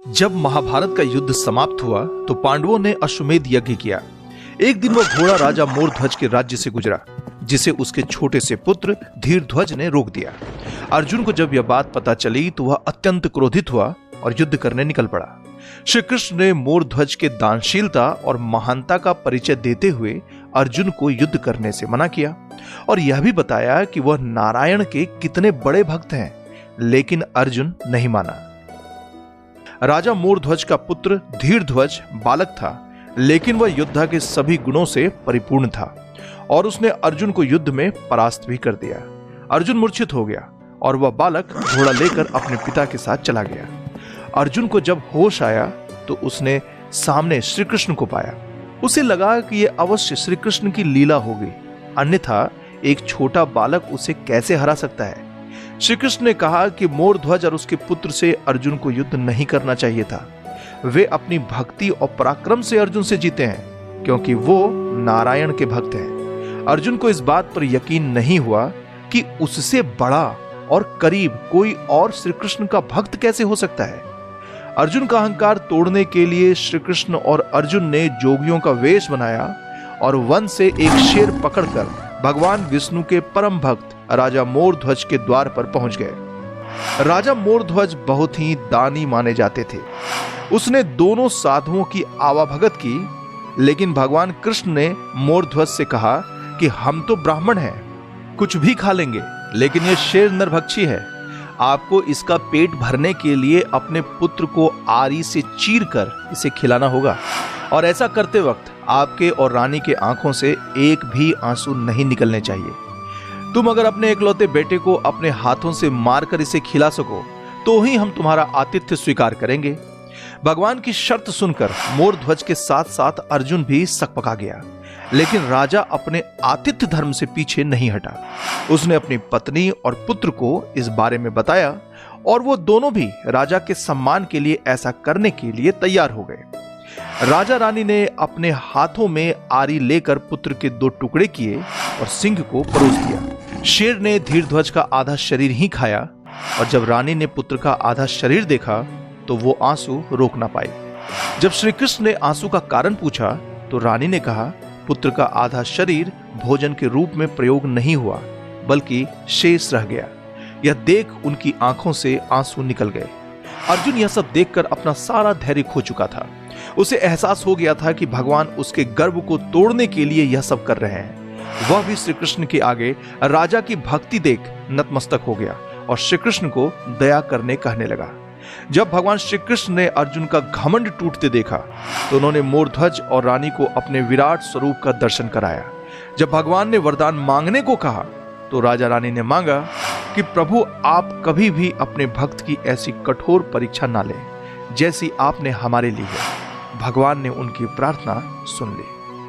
जब महाभारत का युद्ध समाप्त हुआ तो पांडवों ने अश्वमेध यज्ञ किया। एक दिन वह घोड़ा राजा मोरध्वज के राज्य से गुजरा, जिसे उसके छोटे से पुत्र धीरध्वज ने रोक दिया। अर्जुन को जब यह बात पता चली तो वह अत्यंत क्रोधित हुआ और युद्ध करने निकल पड़ा। श्री कृष्ण ने मोरध्वज के दानशीलता और महानता का परिचय देते हुए अर्जुन को युद्ध करने से मना किया और यह भी बताया कि वह नारायण के कितने बड़े भक्त हैं, लेकिन अर्जुन नहीं माना। राजा मोरध्वज का पुत्र धीरध्वज बालक था, लेकिन वह योद्धा के सभी गुणों से परिपूर्ण था और उसने अर्जुन को युद्ध में परास्त भी कर दिया। अर्जुन मूर्छित हो गया और वह बालक घोड़ा लेकर अपने पिता के साथ चला गया। अर्जुन को जब होश आया तो उसने सामने श्री कृष्ण को पाया। उसे लगा कि यह अवश्य श्री कृष्ण की लीला होगी, अन्यथा एक छोटा बालक उसे कैसे हरा सकता है। श्री कृष्ण ने कहा कि मोरध्वज और उसके पुत्र से अर्जुन को युद्ध नहीं करना चाहिए था। वे अपनी भक्ति और पराक्रम से अर्जुन से जीते हैं, क्योंकि वो नारायण के भक्त हैं। अर्जुन को इस बात पर यकीन नहीं हुआ कि उससे बड़ा और करीब कोई और श्री कृष्ण का भक्त कैसे हो सकता है। अर्जुन का अहंकार तोड़ने के लिए श्री कृष्ण और अर्जुन ने जोगियों का वेश बनाया और वन से एक शेर पकड़कर भगवान विष्णु के परम भक्त राजा मोरध्वज के द्वार पर पहुंच गए। राजा मोरध्वज बहुत ही दानी माने जाते थे। उसने दोनों साधुओं की आवाभगत की, लेकिन भगवान कृष्ण ने मोरध्वज से कहा कि हम तो ब्राह्मण हैं, कुछ भी खा लेंगे, लेकिन यह शेर नरभक्षी है। आपको इसका पेट भरने के लिए अपने पुत्र को आरी से चीरकर इसे खिलाना होगा, और ऐसा करते वक्त आपके और रानी के आंखों से एक भी आंसू नहीं निकलने चाहिए। तुम अगर अपने इकलौते बेटे को अपने हाथों से मारकर इसे खिला सको तो ही हम तुम्हारा आतिथ्य स्वीकार करेंगे। भगवान की शर्त सुनकर मोरध्वज के साथ साथ अर्जुन भी सकपका गया, लेकिन राजा अपने आतिथ्य धर्म से पीछे नहीं हटा। उसने अपनी पत्नी और पुत्र को इस बारे में बताया और वो दोनों भी राजा के सम्मान के लिए ऐसा करने के लिए तैयार हो गए। राजा रानी ने अपने हाथों में आरी लेकर पुत्र के 2 टुकड़े किए और सिंह को परोस दिया। शेर ने धीरध्वज का आधा शरीर ही खाया और जब रानी ने पुत्र का आधा शरीर देखा तो वो आंसू रोक ना पाई। जब श्री कृष्ण ने आंसू का कारण पूछा तो रानी ने कहा, पुत्र का आधा शरीर भोजन के रूप में प्रयोग नहीं हुआ, बल्कि शेष रह गया। यह देख उनकी आंखों से आंसू निकल गए। अर्जुन यह सब देखकर अपना सारा धैर्य खो चुका था। उसे एहसास हो गया था कि भगवान उसके गर्व को तोड़ने के लिए यह सब कर रहे हैं। वह भी श्री कृष्ण के आगे राजा की भक्ति देख नतमस्तक हो गया और श्री कृष्ण को दया करने कहने लगा। जब भगवान श्री कृष्ण ने अर्जुन का घमंड टूटते देखा तो उन्होंने मोरध्वज और रानी को अपने विराट स्वरूप का दर्शन कराया। जब भगवान ने वरदान मांगने को कहा तो राजा रानी ने मांगा कि प्रभु, आप कभी भी अपने भक्त की ऐसी कठोर परीक्षा ना लें जैसी आपने हमारे ली है। भगवान ने उनकी प्रार्थना सुन ली।